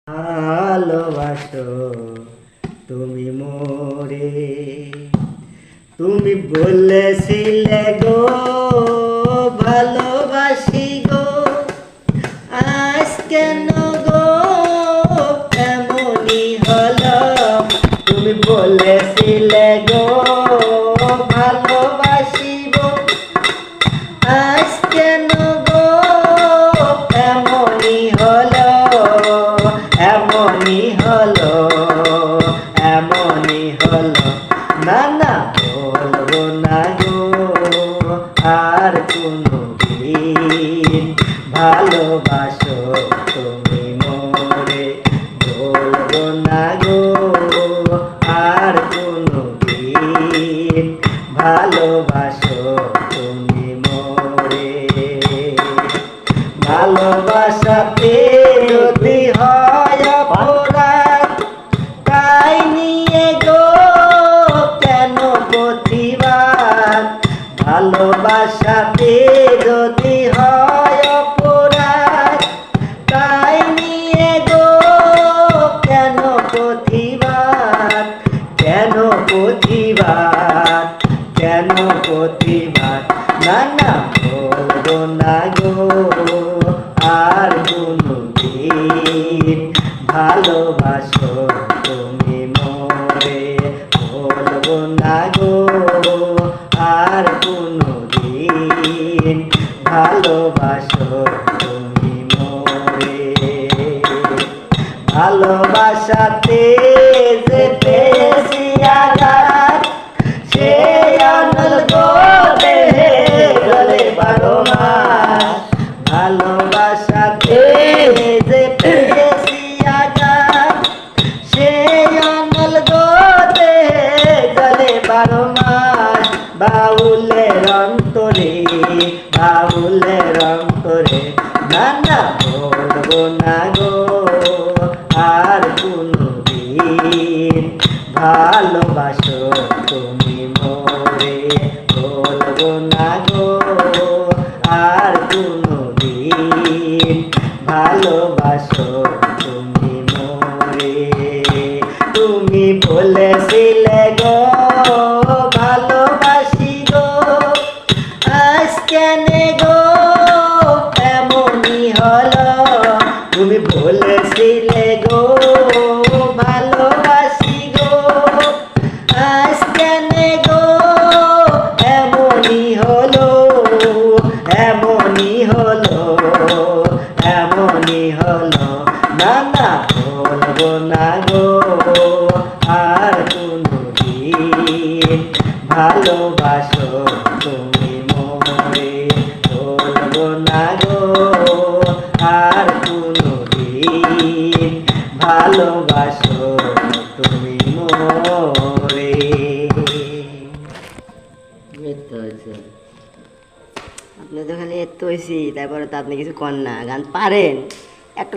ভালোবাসো তুমি মোরে, তুমি বলেছিলে গো ভালোবাসি গো, আজ কেন গো এমনই হলো। তুমি বলেছিলে গো ভালোবাসিব, আজ কেন গো এমনই হলো, এমনই হলো, এমনই হলো। না না বলবো না গো আর কোনো দিন, ভালোবাসো তুমি মোরে, বলবো না গো আর কোনো দিন, ভালোবাসো তুমি মোরে। ভালোবাসাতে যদি হয় অপরাধ, তাই নিয়ে গো কেন প্রতিবাদ। ভালোবাসাতে যদি হয় অপরাধ, তাই নিয়ে গো কেন প্রতিবাদ, কেন প্রতিবাদ, কেন প্রতিবাদ। না না বলবো না গো আর কোনো দিন, ভালোবাসো তুমি মোরে, বলবো না গো আর কোনো দিন, ভালোবাসো তুমি মোরে। ভালোবাসাতে যে পেয়েছি আঘাত, সে অনল গো দেহে গলে 12 মাস। ভালোবাসাতে যে পেয়েছি আঘাত, সে অনল গো দেহে গলে 12 মাস। বাউলের অন্তরে, বাউলের অন্তরে, না না বলবো না গো আর কোনো দিন, ভালোবাসো তুমি মোরে, বলবো না গো আর কোনো দিন, ভালোবাসো তুমি মোরে। তুমি বলেছিলে গো ভালোবাসি গো, আজ কেন গো এমনই হলো। তুমি বলেছিলে গো ভালোবাসি গো, আজ কেন গো এমনই হলো, এমনই হলো, এমনই হলো। না না বলবো না গো আর কোনো দিন, ভালোবাসো তুমি মোরে, বলবো না গো আর কোনো দিন, ভালোবাসো তুমি মোরে। আপনি তো খালি এত হয়েছি, তারপরে তো আপনি কিছু কর না, গান পারেন একটা।